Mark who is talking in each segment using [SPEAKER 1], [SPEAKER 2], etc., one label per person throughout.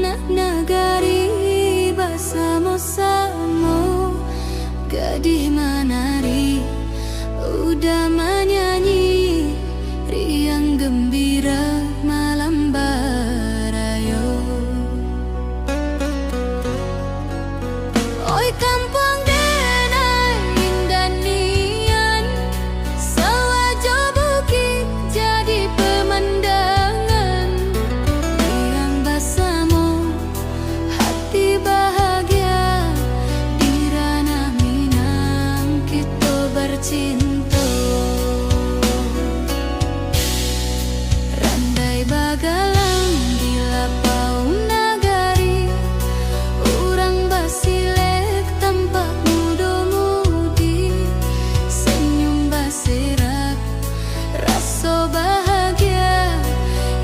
[SPEAKER 1] nagari bersama-sama, gadis menari, udah menyanyi, riang gembira malam barayo. Oi kampung denai indah nian, sawajo bukit jadi pemandangan, riang bersama hati bahagia di ranah Minang kita bercinta. Randai bagalang di lapau nagari, urang basilek tampak muda-mudi, senyum basirak rasa bahagia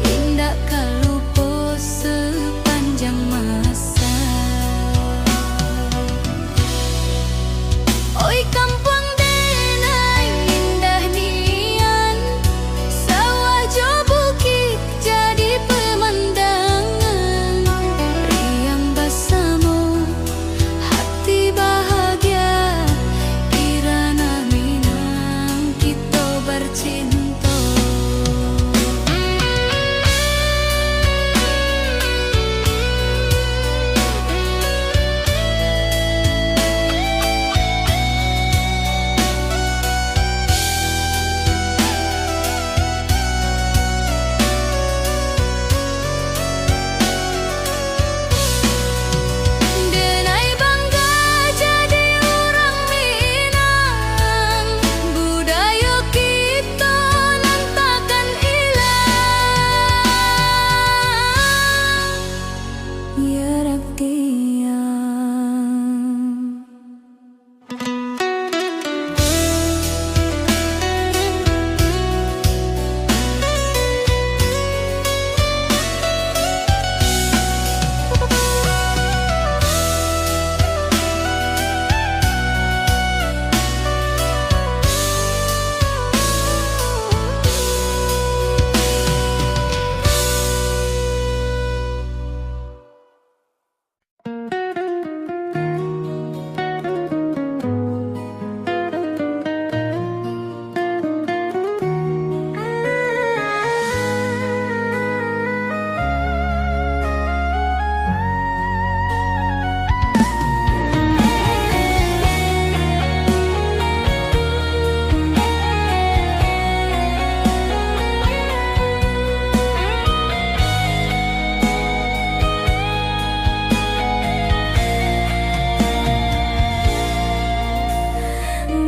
[SPEAKER 1] indah kalupa sepanjang masa. Oi kampung denai indah nian, sawajo bukit jadi pemandangan, riang bersama hati bahagia di ranah Minang kita bercinta. Denai bangga jadi orang Minang, budaya kita nan takkan hilang. Ya Raktiang.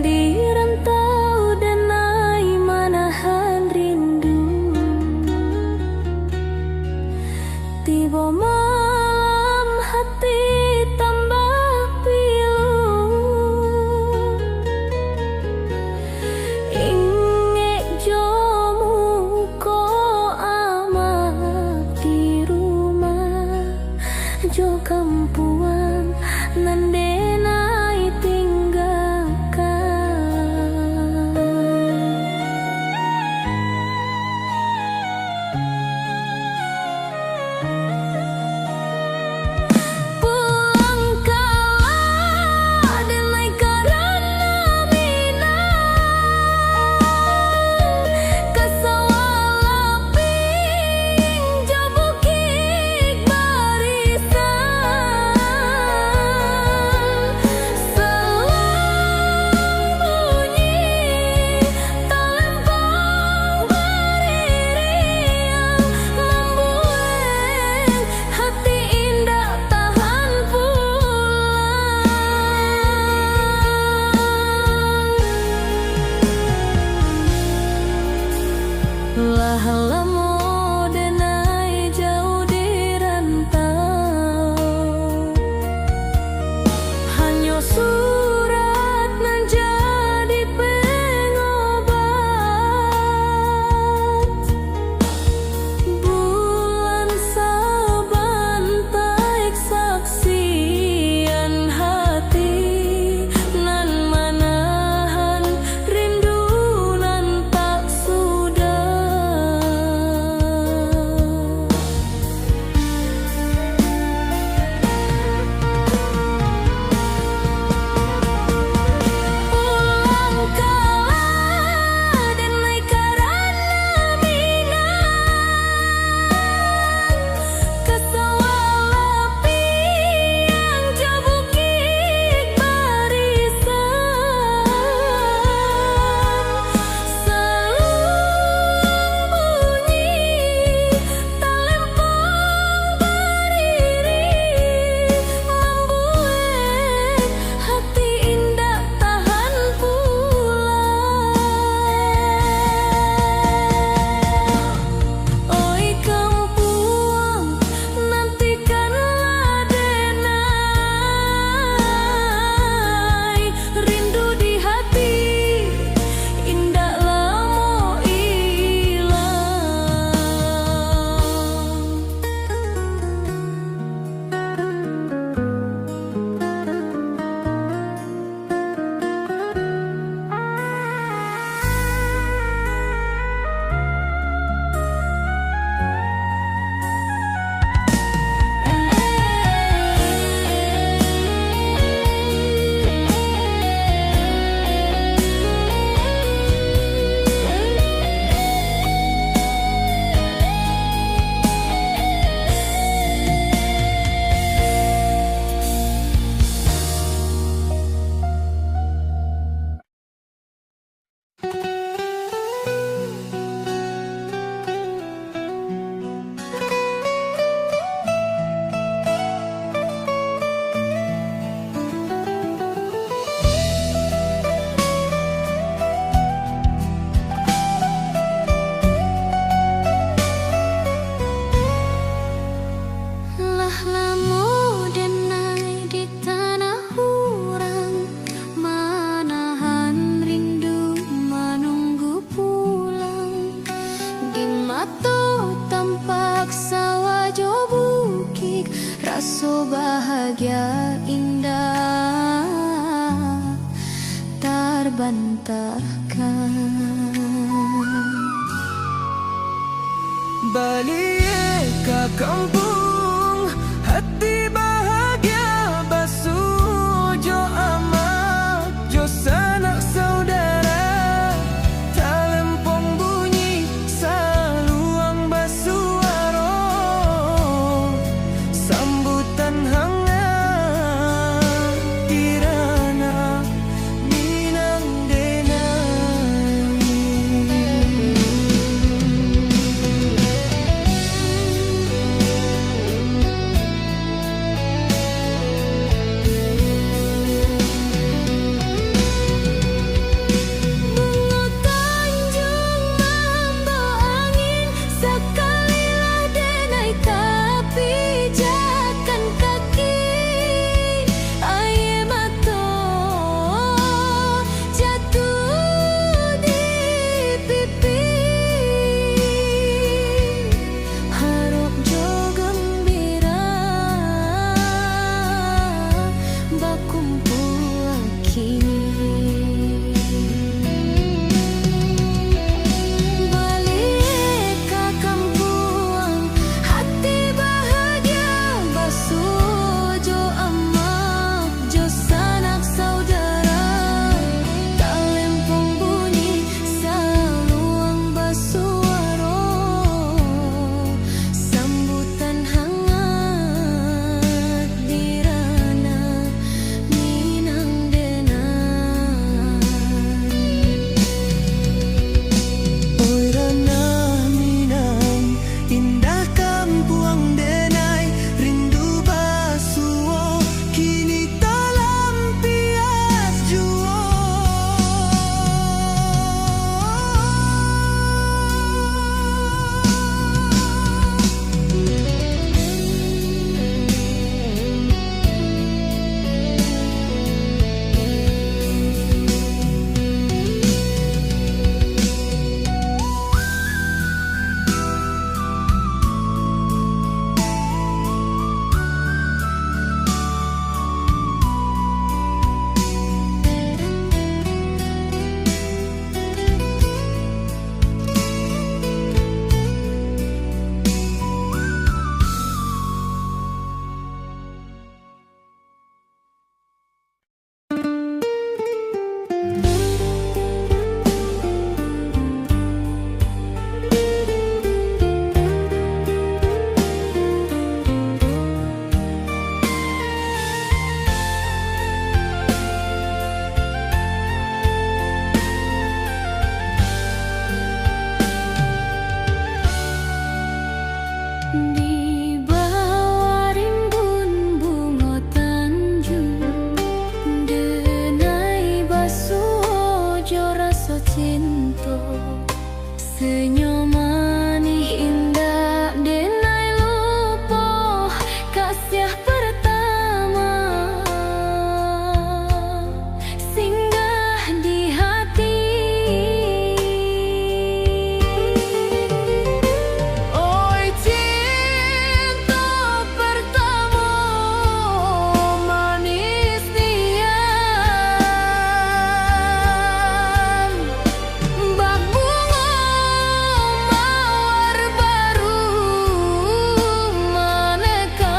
[SPEAKER 1] Di rantau denai manahan rindu, tiba malam hati tambah pilu, ingek jomu ko amat di rumah jo kampuan nan denai tinggalkan. Pulang kala denai karana Minang, kasawalaping jo bukit barisan. lamu denai di tanah hurang, manahan rindu menunggu pulang. Di mata tampak sawah jo bukit, rasa bahagia indah terbantarkan.
[SPEAKER 2] Balik ke kampung, hati bahagia basuh jo amat, jo sanak saudara. Talempong bunyi saluang basuaro, sambutan hangat kirana minang denai.
[SPEAKER 1] Bunga Tanjung membawa angin, sekalilah denai tapi jakan kaki. Air mata jatuh di pipi, harap jo gembira bakumpul kini. Balik ke kampung, hati bahagia basuh jo amak, jo sanak saudara. Talempong bunyi saluang basuaro, sambutan hangat dirana minang denai.
[SPEAKER 2] Oi rana minang, indah kampuang denai, rindu basuo kini talampias juo.
[SPEAKER 1] Di bawah rimbun bunga Tanjung, denai basuh jo rasa cinta. Senyum manis indah denai lupa kasih pertama, singgah di hati.
[SPEAKER 2] Oi cinta pertama manis nian, bak bunga mawar baru maneka.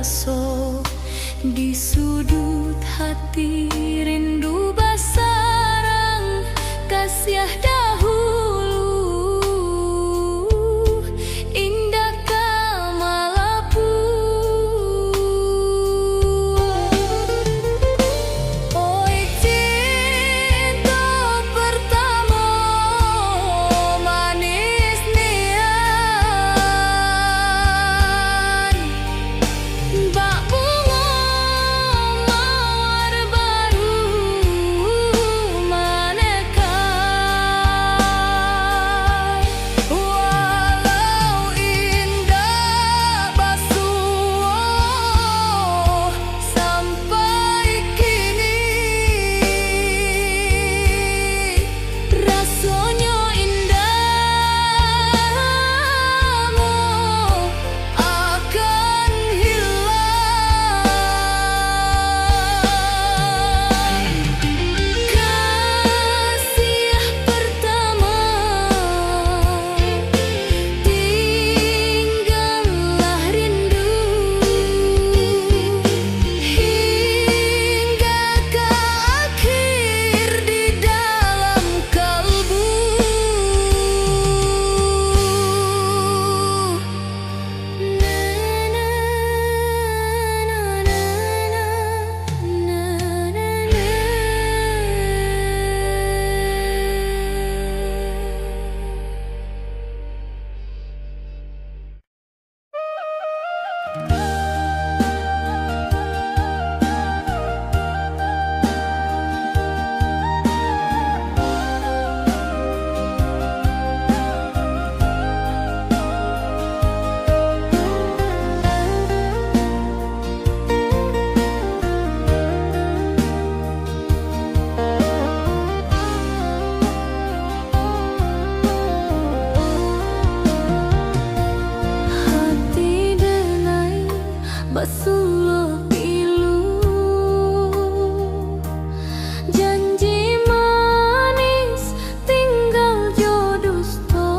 [SPEAKER 1] raso di sudut hati, rindu basarang kasih dahulu indah kamalapu. Oi cinta pertama manis nian, bak bunga mawar baru menekan. Walau indah basuh sampai kini, rasanya indahmu akan hilang. Kasih pertama tinggallah rindu hingga ke akhir di dalam kalbu. Hati denai basuh pilu, janji manis tinggal jodosto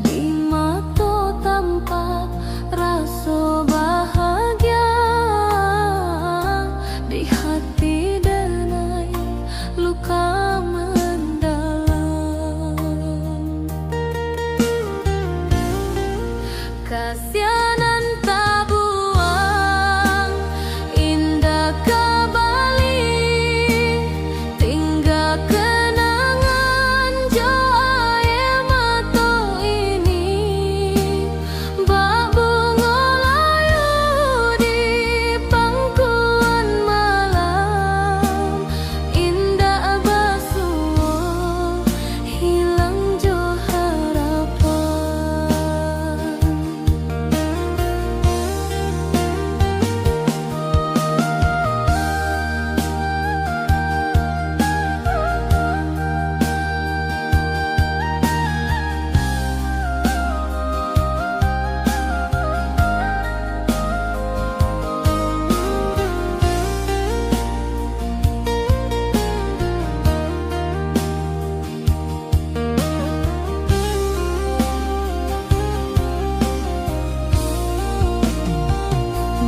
[SPEAKER 1] di mata tampak rasa bahagia, di hati denai luka mendalam. Kasianan tak buang indah kembali, tinggal kenangan jo air mata ini, bak bunga layu di pangkuan malam, indah basuh hilang jo harapan.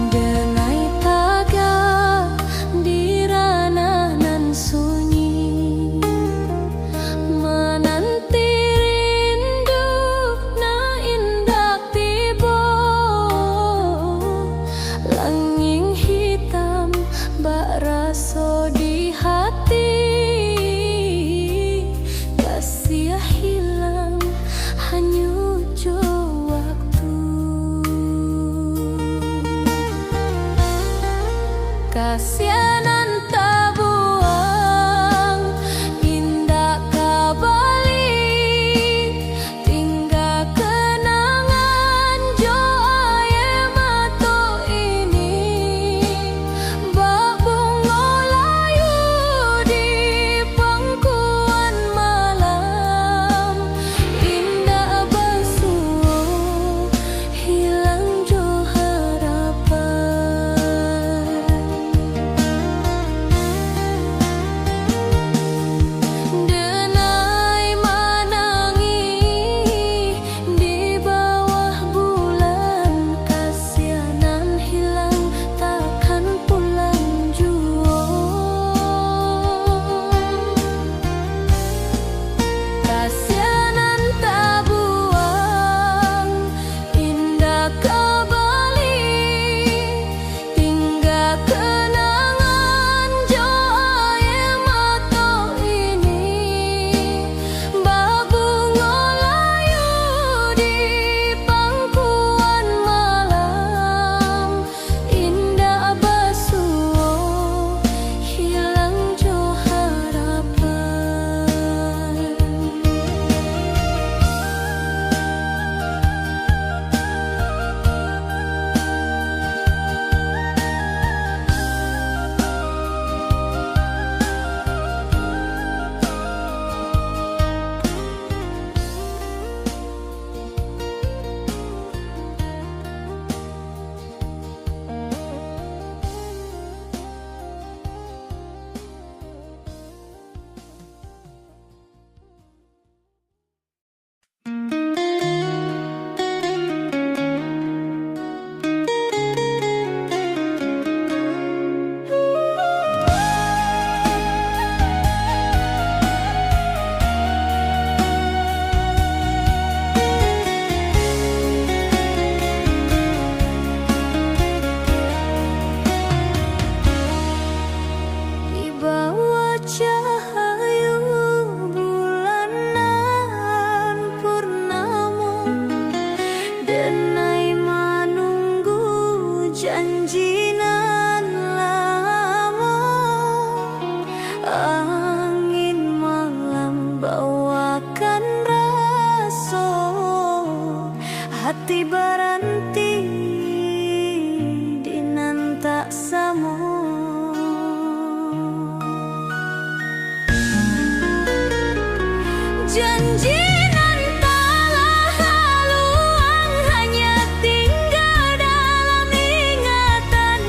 [SPEAKER 1] Denai tagak di ranah nan sunyi, menanti rindu na indah tiba, langing hitam bak raso di hati, kasih hilang hanyut jo waktu. Kasianan tak buang indah kembali, tinggal kenangan jo air mata ini, bak bunga layu di pangkuan malam, indah basuh hilang jo harapan. janji nan lama, angin malam bawakan rasa, hati berhenti di nan tak samo. Janji nan telah haluan hanya tinggal dalam ingatan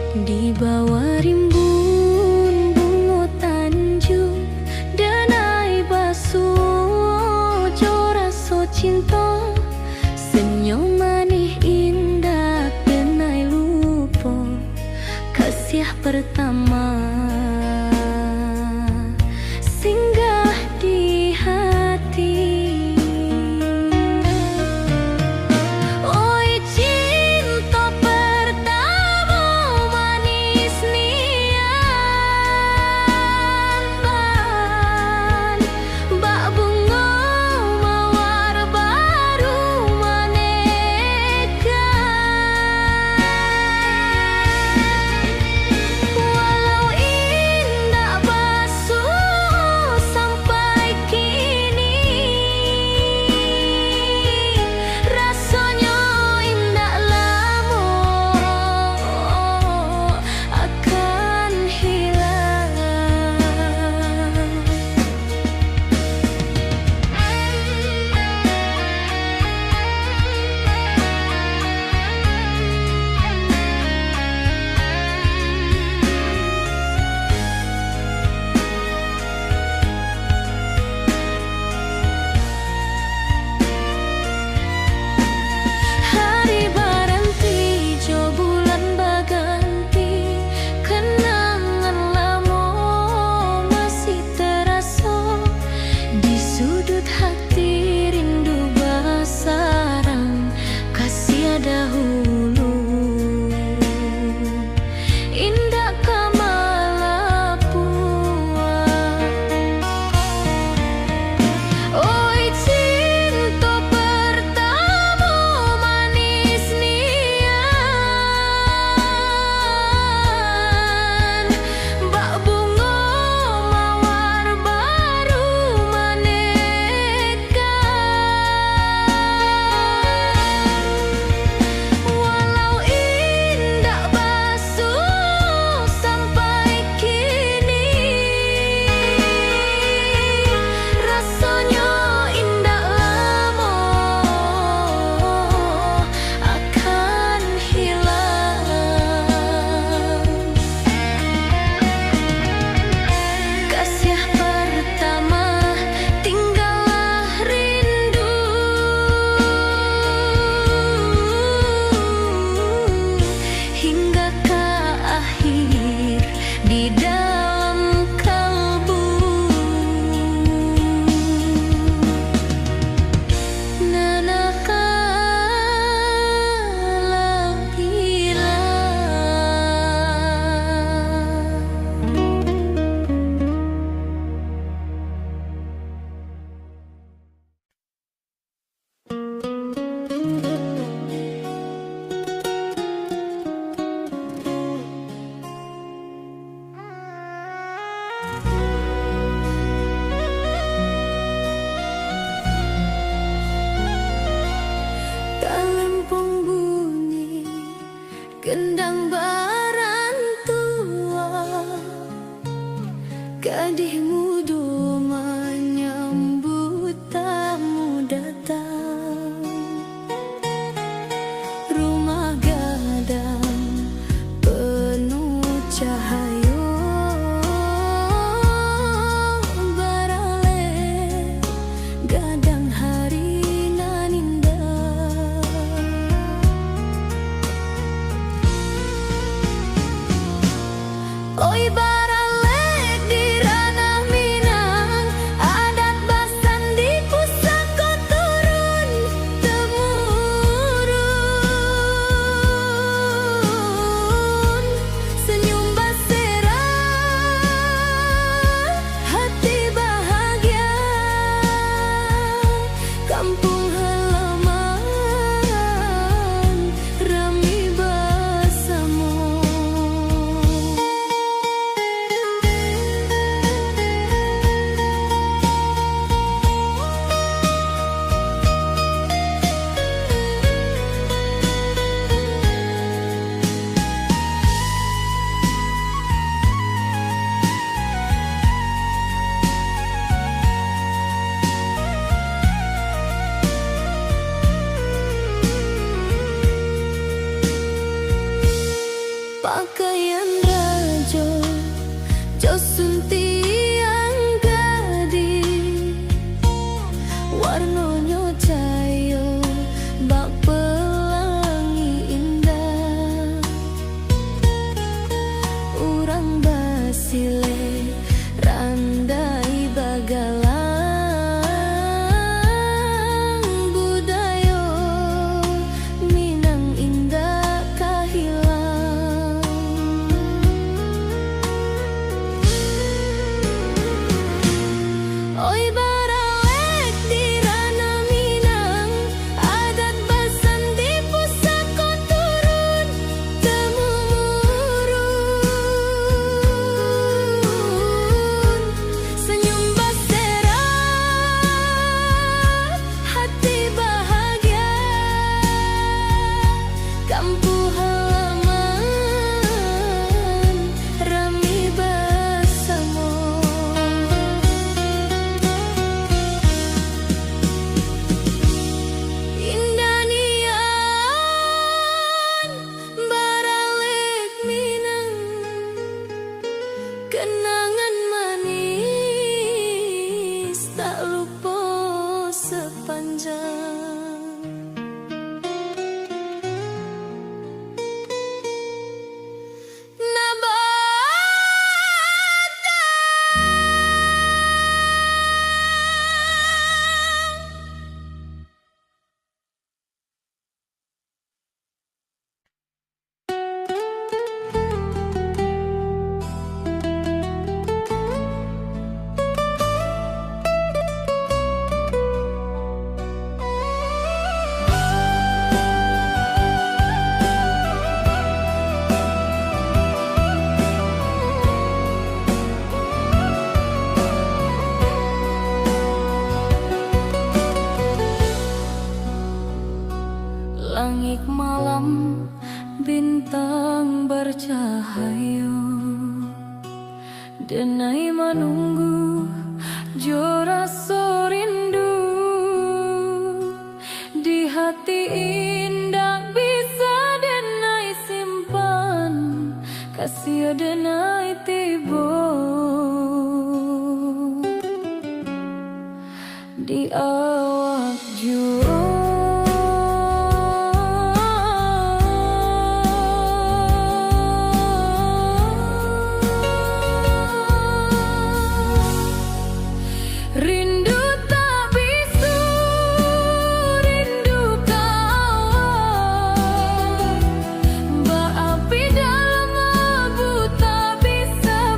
[SPEAKER 1] Di bawah rimbun bunga tanjung, danai basuh joraso cinta, senyum manis indah denai lupa kasih pertama singgah di hati. Oi cinta pertama manis nian ban, bak bunga mawar baru manekan. Walau indah basuh sampai kini, rasanya indah lama akan hilang. Hari baranti, jo bulan baganti, kenangan lama masih terasa di sudut hati, rindu basarang kasih dahulu. Indah kamalapua. Oi cinta pertama manis nian, bak bunga mawar baru manekan. Walau indah basuh sampai kini, rasanya indah lama akan hilang. Kasih pertama tinggallah rindu, hingga ke akhir di dalam kalbu. Nanakala hilang. Talempong bunyi gendang barantua, gadih muda menyambut tamu datang. Rumah gadang penuh cahaya, barale gadang hari nan indah. Oi baralek di ranah mi pakaian rajo josunti yang gadi warnanya cayo bak pelangi indah urang basile randai bagalang budayo minang indah kahilang oi baralek di rana minang adat basan di pusako turun temurun senyum basera hati bahagia kampung halaman rami bersama indah nian baralek minang kenangan manis tak lupa sepanjang Nabata langit malam bintang bercahaya denai menunggu jo rasa rindu di hati indah bisa denai simpan kasih denai tiba di awak jua rindu tak bisu rindu kawan baapi dalam abu tak bisa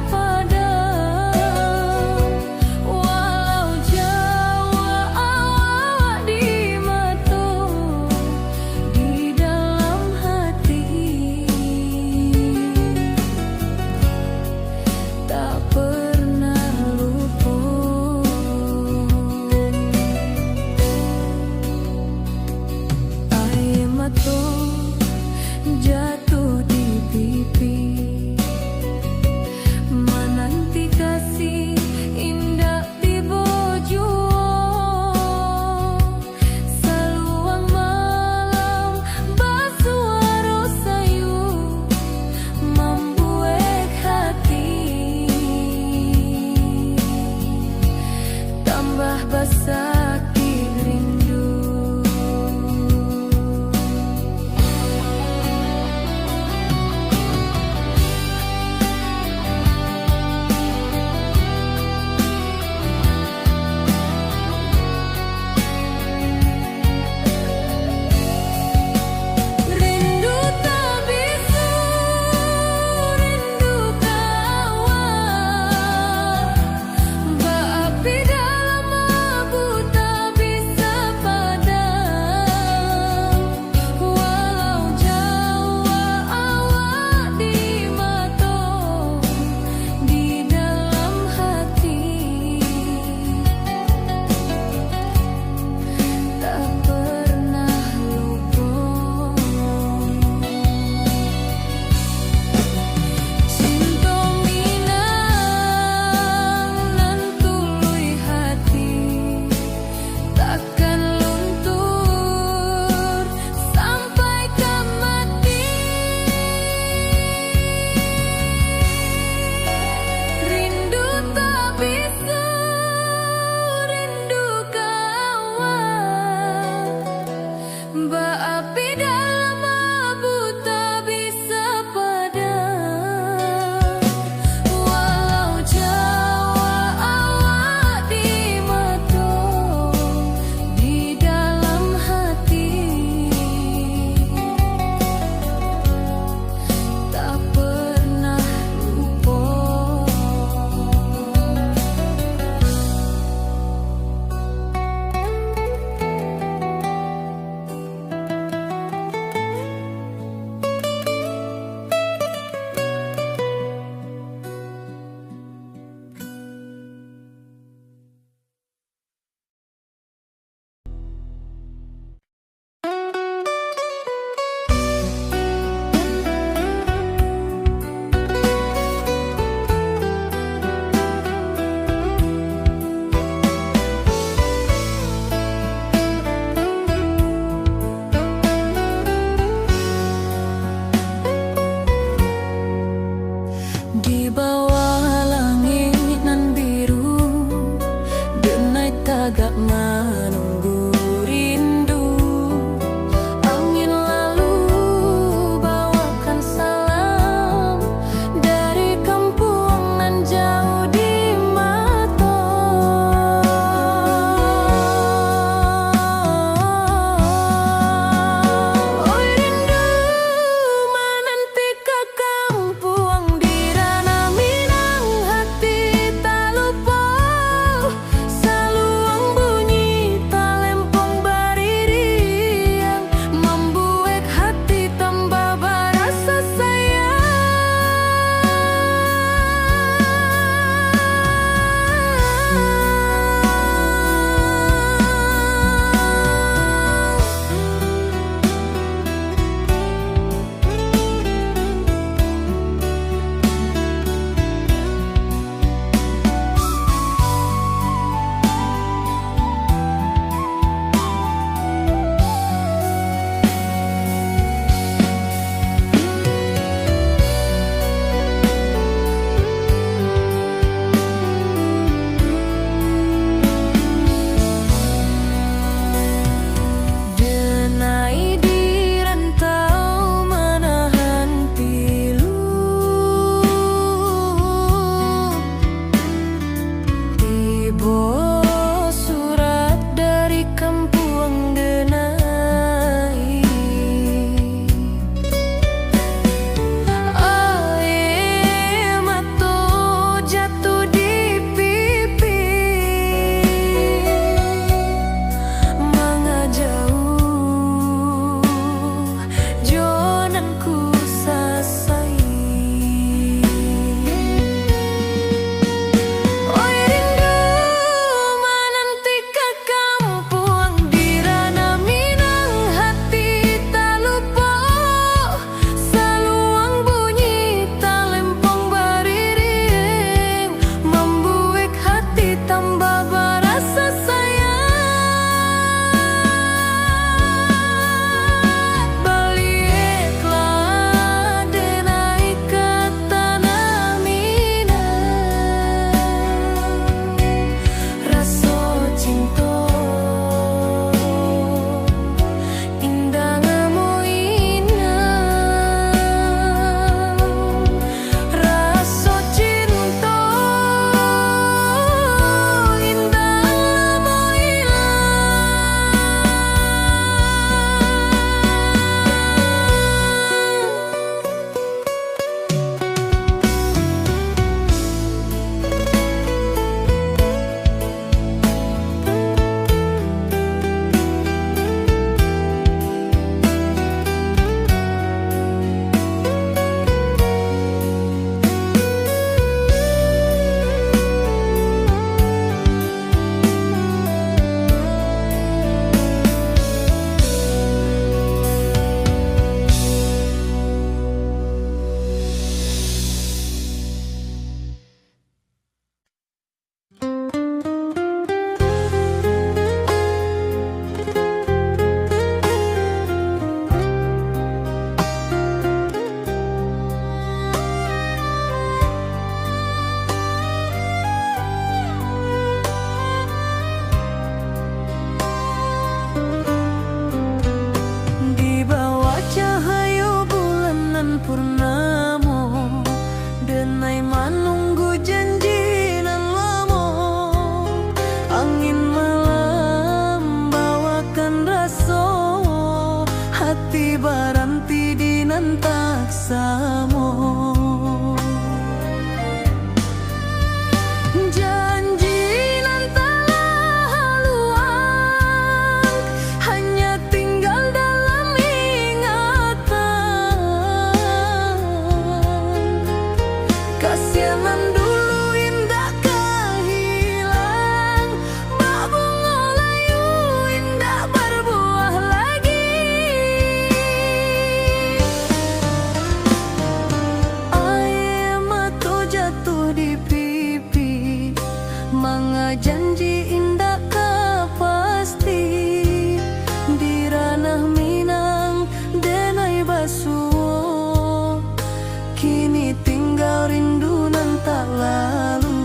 [SPEAKER 2] rindu nan tak lalu.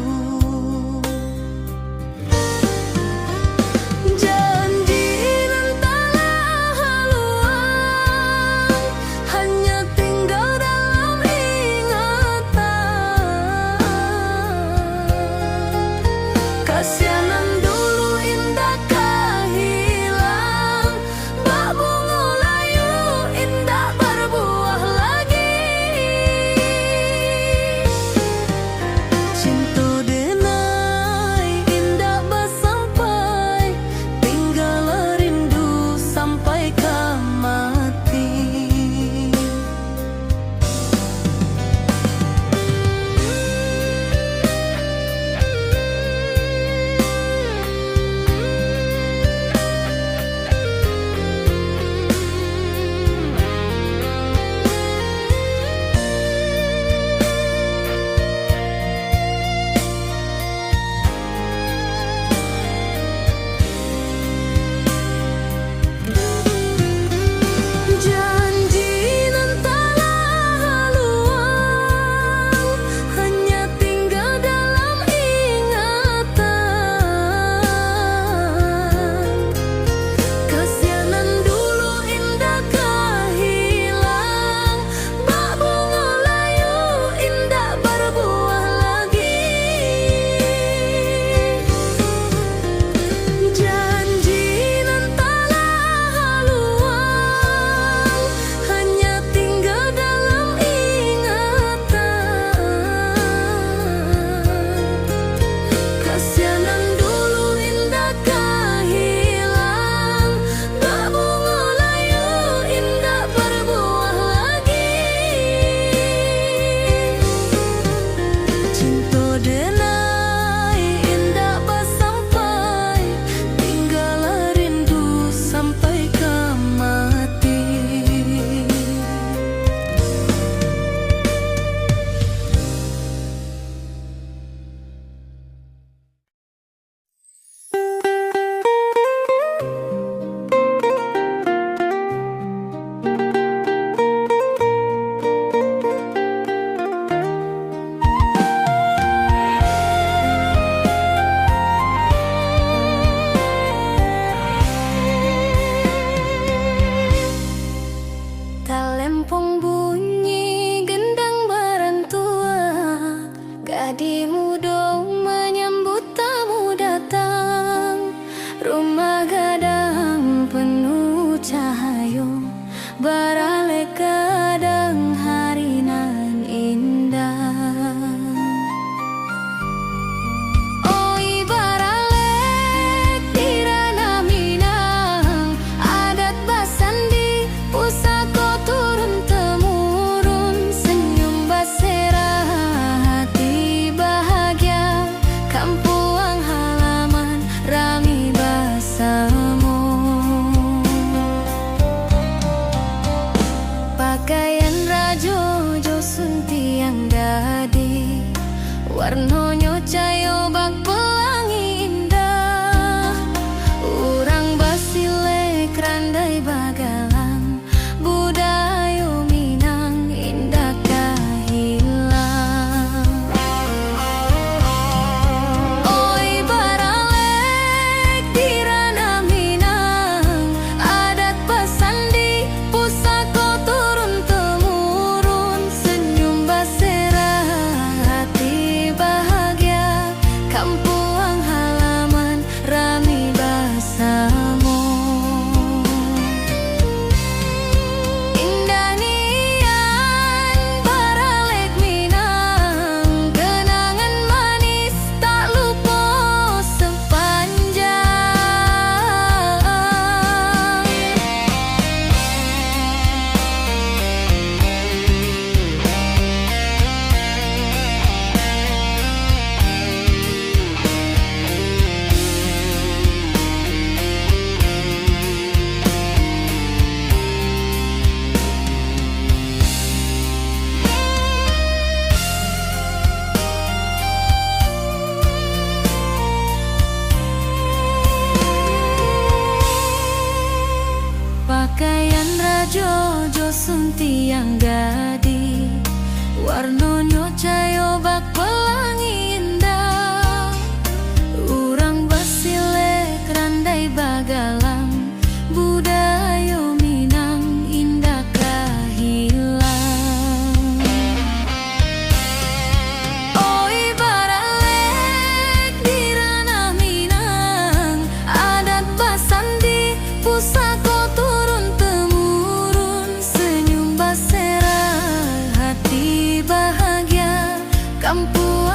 [SPEAKER 2] Janji nan tak haluan, hanya tinggal dalam ingatan. Kasianan dulu indah hilang, bak bunga layu indah berbuah lagi. Cinta denai indah bersampai, tinggal rindu sampai ke mati. Janji nan tak haluan, hanya tinggal dalam ingatan. Kasianan dulu indah hilang, bak bunga layu indah berbuah lagi. Janji nan tak haluan, hanya tinggal dalam ingatan. Kasianan dulu indah hilang, bak bunga layu indah berbuah lagi. Cinta denai indah bersampai, tinggal rindu sampai ke mati. Talempong bunyi gendang berantua, gadi muda menyambut tamu datang. Rumah gadang penuh cahayu, beralih kadang hari nan indah. Oi baralek di ranah Minang, adat basandi pusaka turun temurun. Senyum basera hati bahagia, kampung halaman rami bersama. Pakaian rajo josun tiang dadi, warnanya cayo bak pelangi indah. Urang basile kerandai bagalang, budaya Minang indah kahilang. Oi baralek di ranah Minang, adat pesandi pusaka turun temurun. Senyum basera hati bahagia, kampung